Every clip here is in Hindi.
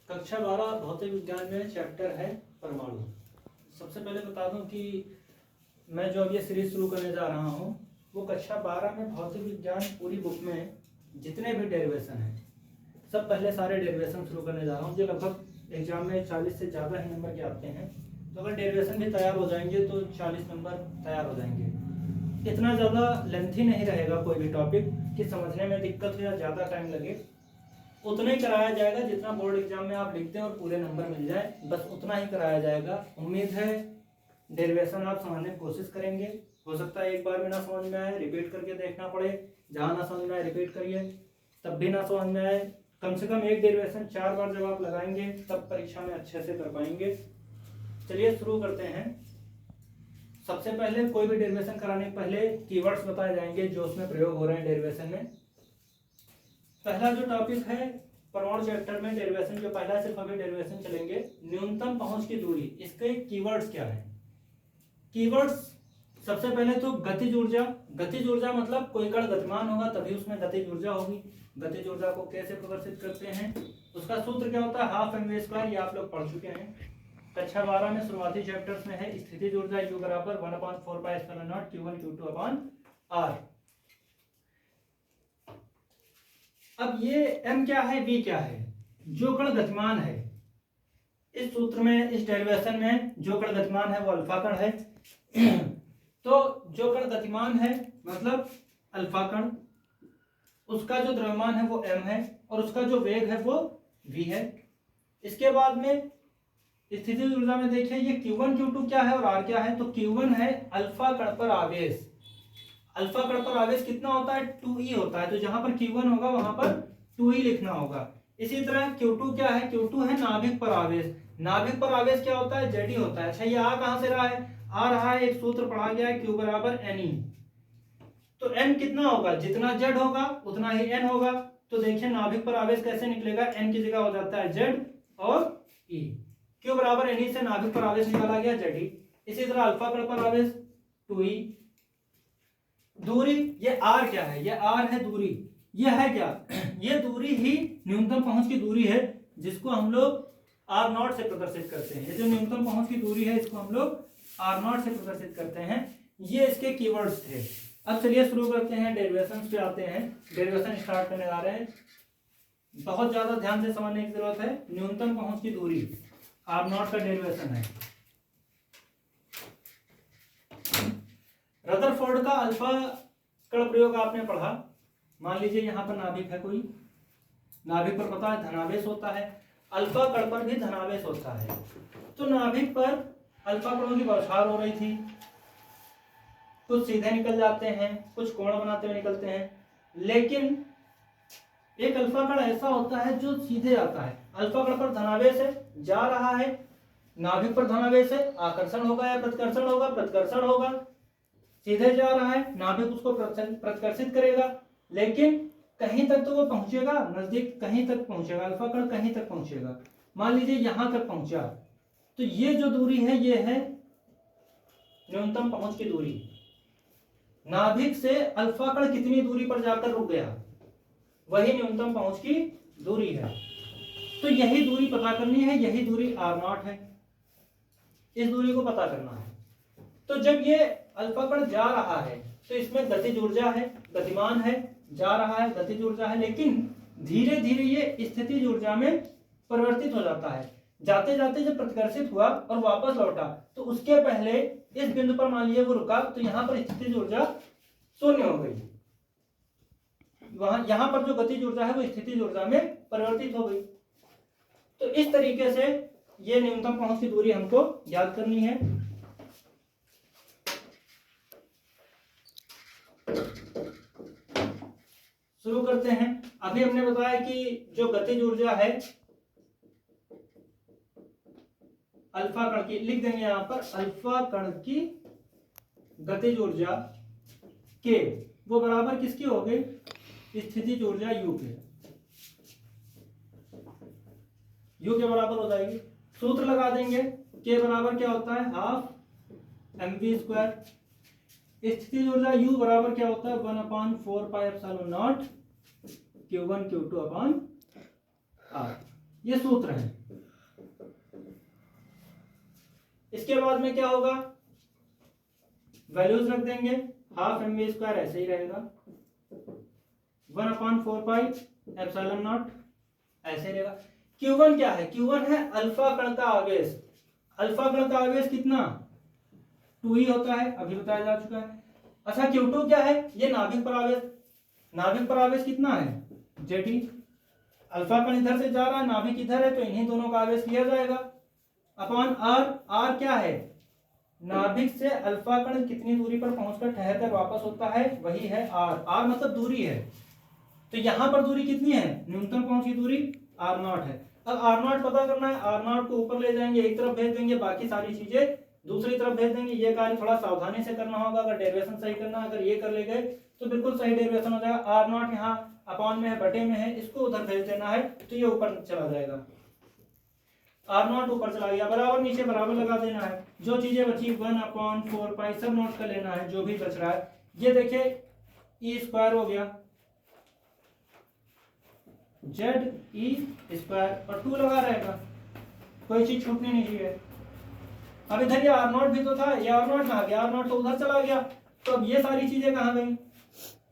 कक्षा 12 भौतिक विज्ञान में चैप्टर है परमाणु। सबसे पहले बता दूं कि मैं जो अब ये सीरीज शुरू करने जा रहा हूँ वो कक्षा 12 में भौतिक विज्ञान पूरी बुक में जितने भी डेरिवेशन हैं सब पहले सारे डेरिवेशन शुरू करने जा रहा हूँ। जो लगभग एग्जाम में 40 से ज़्यादा ही नंबर के आते हैं, तो अगर डेरिवेशन भी तैयार हो जाएंगे तो 40 नंबर तैयार हो जाएंगे। इतना ज़्यादा लेंथी नहीं रहेगा कोई भी टॉपिक कि समझने में दिक्कत हो या ज़्यादा टाइम लगे। उतना ही कराया जाएगा जितना बोर्ड एग्जाम में आप लिखते हैं और पूरे नंबर मिल जाए, बस उतना ही कराया जाएगा। उम्मीद है डेरिवेशन आप समझने की कोशिश करेंगे। हो सकता है एक बार में ना समझ में आए, रिपीट करके देखना पड़े। जहाँ ना समझ में आए रिपीट करिए, तब भी ना समझ में आए कम से कम एक डेरिवेशन 4 बार जब आप लगाएंगे तब परीक्षा में अच्छे से कर पाएंगे। चलिए शुरू करते हैं। सबसे पहले कोई भी डेरिवेशन कराने के पहले कीवर्ड्स बताए जाएंगे जो उसमें प्रयोग हो रहे हैं डेरिवेशन में। पहला जो टॉपिक है परमाणु चैप्टर में डेरिवेशन, जो पहला सिर्फ अभी डेरिवेशन चलेंगे, न्यूनतम पहुंच की दूरी। इसके कीवर्ड्स क्या है? कीवर्ड्स सबसे पहले तो गतिज ऊर्जा। गतिज ऊर्जा मतलब कोई कण गतिमान होगा तभी उसमें गतिज ऊर्जा होगी। गतिज ऊर्जा को कैसे प्रदर्शित करते हैं, उसका सूत्र क्या होता है? Half mv²। ये आप लोग पढ़ चुके हैं कक्षा 12 में, शुरुआती चैप्टर्स में है। स्थितिज ऊर्जा U बराबर 1/4πε0 Q1 Q2/R। अब ये m क्या है, v क्या है? जो कण गतिमान है इस सूत्र में, इस डेरिवेशन में जो कण गतिमान है वो अल्फा कण है। तो जो कण गतिमान है मतलब अल्फा कण, उसका जो द्रव्यमान है वो m है और उसका जो वेग है वो v है। इसके बाद में स्थितिज ऊर्जा में देखिए ये Q1 Q2 क्या है और R क्या है। तो Q1 है अल्फा कण पर आवेश। अल्फा कण पर आवेश कितना होता है? 2e होता है। तो जहां पर Q1 होगा वहां पर 2e लिखना होगा। इसी तरह Q2 क्या है? Q2 है नाभिक पर आवेश। नाभिक पर आवेश क्या होता है? Ze होता है। अच्छा, ये आ कहां से रहा है? आ रहा है, एक सूत्र पढ़ा गया है, Q बराबर Ne। तो n कितना होगा? जितना Z होगा उतना ही n होगा। तो देखिए नाभिक पर आवेश कैसे निकलेगा? n की जगह हो जाता है Z और E। Q बराबर Ne से नाभिक पर आवेश निकाला गया Ze। इसी तरह अल्फा कण पर आवेश 2e। दूरी, ये r क्या है? ये r है दूरी। ये है क्या? ये दूरी ही न्यूनतम पहुंच की दूरी है, जिसको हम लोग r0 से प्रदर्शित करते हैं। ये जो न्यूनतम पहुंच की दूरी है इसको हम लोग r0 से प्रदर्शित करते हैं। ये इसके कीवर्ड्स थे। अब चलिए शुरू करते हैं, डेरिवेशन पे आते हैं। डेरिवेशन स्टार्ट करने जा रहे हैं। बहुत ज्यादा ध्यान से समझने की जरूरत है। न्यूनतम पहुंच की दूरी r0 का डेरिवेशन है। रदरफोर्ड का अल्फा कण प्रयोग आपने पढ़ा। मान लीजिए यहाँ पर नाभिक है कोई, नाभिक पर पता है धनावेश होता है, अल्फा कण पर भी धनावेश होता है। तो नाभिक पर अल्फा कणों की बौछार हो रही थी। कुछ सीधे निकल जाते हैं, कुछ कोण बनाते हुए निकलते हैं, लेकिन एक अल्फा कण ऐसा होता है जो सीधे आता है। अल्फा कण पर धनावेश है, जा रहा है, नाभिक पर धनावेश है, आकर्षण होगा या प्रतिकर्षण होगा? प्रतिकर्षण होगा। सीधे जा रहा है, नाभिक उसको प्रतिकर्षित करेगा, लेकिन कहीं तक तो वो पहुंचेगा, नजदीक कहीं तक पहुंचेगा, अल्फा कण कहीं तक पहुंचेगा। मान लीजिए यहां तक पहुंचा, तो ये जो दूरी है ये है न्यूनतम पहुंच की दूरी। नाभिक से अल्फा कण कितनी दूरी पर जाकर रुक गया, वही न्यूनतम पहुंच की दूरी है। तो यही दूरी पता करनी है, यही दूरी r0 है। इस दूरी को पता करना है। तो जब ये अल्फा कण जा रहा है तो इसमें गतिज ऊर्जा है, गतिमान है, जा रहा है, गतिज ऊर्जा है, लेकिन धीरे धीरे ये स्थितिज ऊर्जा में परिवर्तित हो जाता है। जाते जाते जब प्रतिकर्षित हुआ और वापस लौटा, तो उसके पहले इस बिंदु पर मान लीजिए वो रुका, तो यहाँ पर स्थितिज ऊर्जा 0 हो गई। वहां यहाँ पर जो गतिज ऊर्जा है वो स्थितिज ऊर्जा में परिवर्तित हो गई। तो इस तरीके से ये न्यूनतम पहुंच की दूरी हमको याद करनी है। शुरू करते हैं। अभी हमने बताया कि जो गतिज ऊर्जा है अल्फा कण की, लिख देंगे यहां पर, अल्फा कण की गतिज ऊर्जा के वो बराबर किसकी हो गई? स्थितिज ऊर्जा U के। U के बराबर हो जाएगी। सूत्र लगा देंगे, के बराबर क्या होता है? Half mv²। स्थितिज ऊर्जा U बराबर क्या होता है? 1/4πε0 Q1 Q2/R। ये सूत्र है। इसके बाद में क्या होगा, वैल्यूज रख देंगे, हाफ mv² ऐसे ही रहेगा, 1/4πε0 ऐसे रहेगा। Q1 क्या है, Q1 है अल्फा कण का आवेश। अल्फा कण का आवेश कितना 2e होता है, अभी बताया जा चुका है। अच्छा Q2 क्या है, ये नाभिक पर आवेश। नाभिक पर आवेश कितना है Ze। अल्फा कण इधर से जा रहा है, नाभिक इधर है, तो इन्हीं दोनों का आवेश लिया जाएगा अपॉन r। r क्या है, नाभिक से अल्फा कण कितनी दूरी पर पहुंचकर ठहर कर वापस होता है, वही है r। r मतलब दूरी है, तो यहां पर दूरी कितनी है, न्यूनतम पहुंच की दूरी r0 है। अब r0 पता करना है, r0 को ऊपर ले जाएंगे, एक तरफ भेज देंगे, बाकी सारी चीजें दूसरी तरफ भेज देंगे। ये कार्य थोड़ा सावधानी से करना होगा, अगर डेरिवेशन सही करना है, अगर ये कर ले गए तो बिल्कुल सही डेरिवेशन हो जाएगा। r0 यहाँ अपॉन में है, बटे में है, इसको उधर भेज देना है तो ये ऊपर चला जाएगा, r0 ऊपर चला गया, बराबर नीचे बराबर लगा देना है। जो चीजें बची 1/4π सब नोट कर लेना है, जो भी बच रहा है। ये देखिए e² हो गया, ZE² और 2 लगा रहेगा, कोई चीज छूटनी नहीं चाहिए। अब इधर ये r0 भी तो था, ये r0 कहाँ गया, r0 तो उधर चला गया, तो अब ये सारी चीजें कहाँ गई,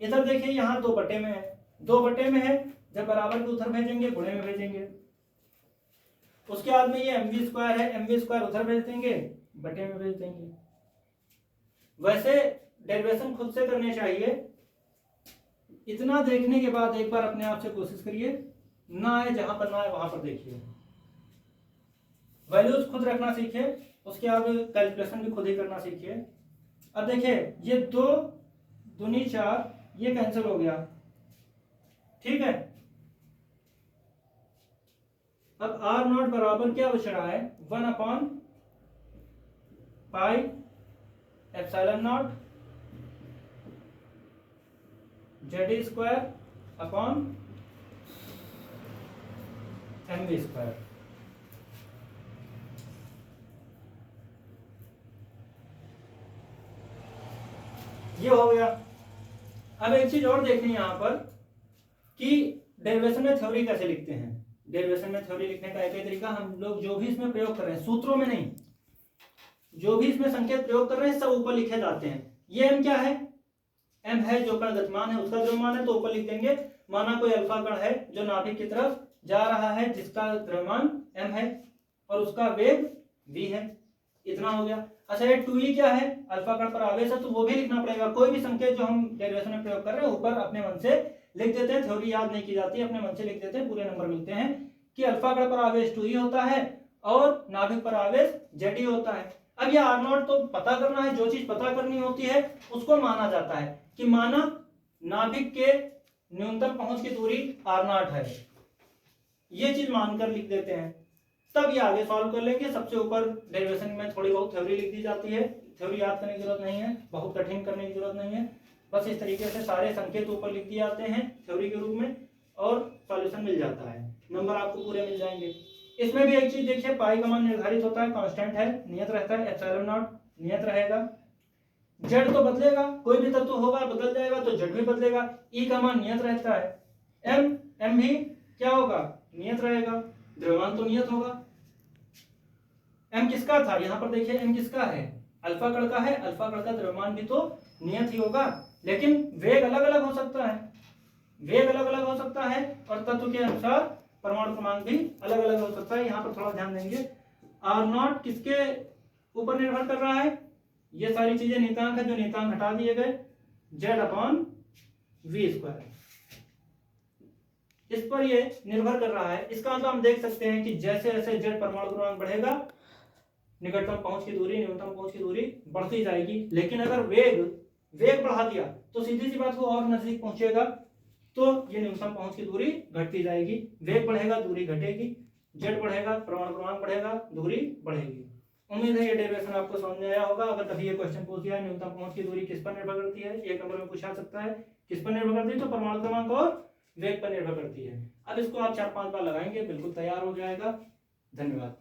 इधर देखिए यहाँ 2 बटे में है, 2 बटे में है, जब बराबर को उधर भेजेंगे गुणे में भेजेंगे। उसके बाद में ये mv² है, mv² उधर भेज देंगे, बटे में भेज देंगे। वैसे डेरिवेशन खुद से करने चाहिए। इतना देखने के बाद एक बार अपने आप से कोशिश करिए, ना आए जहां पर ना आए वहां पर देखिए, वैल्यूज खुद रखना सीखिए, उसके बाद कैलकुलेशन भी खुद ही करना सीखिए। अब देखिए ये 2 दूनी 4, ये कैंसिल हो गया, ठीक है। अब r0 बराबर क्या बच रहा है, 1/πε0 Ze² अपॉन mv²। ये हो गया। अब एक चीज और देखनी है यहाँ पर कि डेरिवेशन में थ्योरी कैसे लिखते हैं। डेरिवेशन में थ्योरी लिखने का एक ही तरीका, हम लोग जो भी इसमें प्रयोग कर रहे हैं, सूत्रों में नहीं, जो भी इसमें संकेत प्रयोग कर रहे हैं सब ऊपर लिखे जाते हैं। ये m क्या है, m है जो कण गतिमान है, उसका द्रव्यमान है तो ऊपर लिख देंगे। माना कोई अल्फा कण है जो नाभिक की तरफ जा रहा है, जिसका द्रव्यमान m है और उसका वेग v है, इतना हो गया। अच्छा ये 2e क्या है, अल्फा कण पर आवेश है, तो वो भी लिखना पड़ेगा। कोई भी संकेत जो हम डेरिवेशन में प्रयोग कर रहे हैं ऊपर अपने मन से लिख देते हैं, थ्योरी याद नहीं की जाती है, अपने मन से लिख देते हैं, पूरे नंबर मिलते हैं कि अल्फा कण पर आवेश 2e होता है और नाभिक पर आवेश Ze होता है। अब ये r0 तो पता करना है, जो चीज पता करनी होती है उसको माना जाता है कि माना नाभिक के न्यूनतम पहुंच की दूरी r0 है, ये चीज मानकर लिख देते हैं, तब ये आगे सॉल्व कर लेंगे। सबसे ऊपर डेरिवेशन में थोड़ी बहुत थ्योरी लिख दी जाती है, थ्योरी याद करने की जरूरत नहीं है, बहुत कठिन करने की जरूरत नहीं है, बस इस तरीके से सारे संकेत ऊपर लिख दिए जाते हैं थ्योरी के रूप में और सॉल्यूशन मिल जाता है, नंबर आपको पूरे मिल जाएंगे। इसमें भी एक चीज देखिए, पाई का मान निर्धारित होता है, कांस्टेंट है, नियत रहता है, ε0 नियत रहेगा। जेड तो बदलेगा, कोई भी तत्व होगा बदल जाएगा तो जेड भी बदलेगा। ई का मान नियत रहता है, एम भी क्या होगा, नियत रहेगा, द्रव्यमान तो नियत होगा। एम किसका था, यहाँ पर देखिए एम किसका है, अल्फा कण का है, अल्फा कण का द्रव्यमान भी तो नियत ही होगा, लेकिन वेग अलग अलग हो सकता है, वेग अलग अलग हो सकता है और तत्व के अनुसार परमाणु क्रमांक भी अलग अलग हो सकता है। यहाँ पर थोड़ा ध्यान देंगे, r0 किसके ऊपर निर्भर कर रहा है, ये सारी चीजें नियतांक है, जो नियतांक हटा दिए गए, Z/v², इस पर ये निर्भर कर रहा है। इसका मतलब हम देख सकते हैं कि जैसे जैसे Z परमाणु क्रमांक बढ़ेगा, निकटतम पहुंच की दूरी, न्यूनतम पहुंच की दूरी बढ़ती जाएगी, लेकिन अगर वेग बढ़ा दिया तो सीधी सी बात वो और नजदीक पहुंचेगा, तो ये न्यूनतम पहुंच की दूरी घटती जाएगी। वेग बढ़ेगा, दूरी घटेगी, जेड बढ़ेगा, परमाणु क्रमांक बढ़ेगा, दूरी बढ़ेगी। उम्मीद है ये डेरिवेशन आपको समझ में आया होगा। अगर कभी ये क्वेश्चन पूछ दिया न्यूनतम पहुंच की दूरी किस पर निर्भर करती है, 1 नंबर में पूछा सकता है, किस पर निर्भर करती है, तो परमाणु क्रमांक और वेग पर निर्भर करती है। अब इसको आप 4-5 बार लगाएंगे, बिल्कुल तैयार हो जाएगा। धन्यवाद।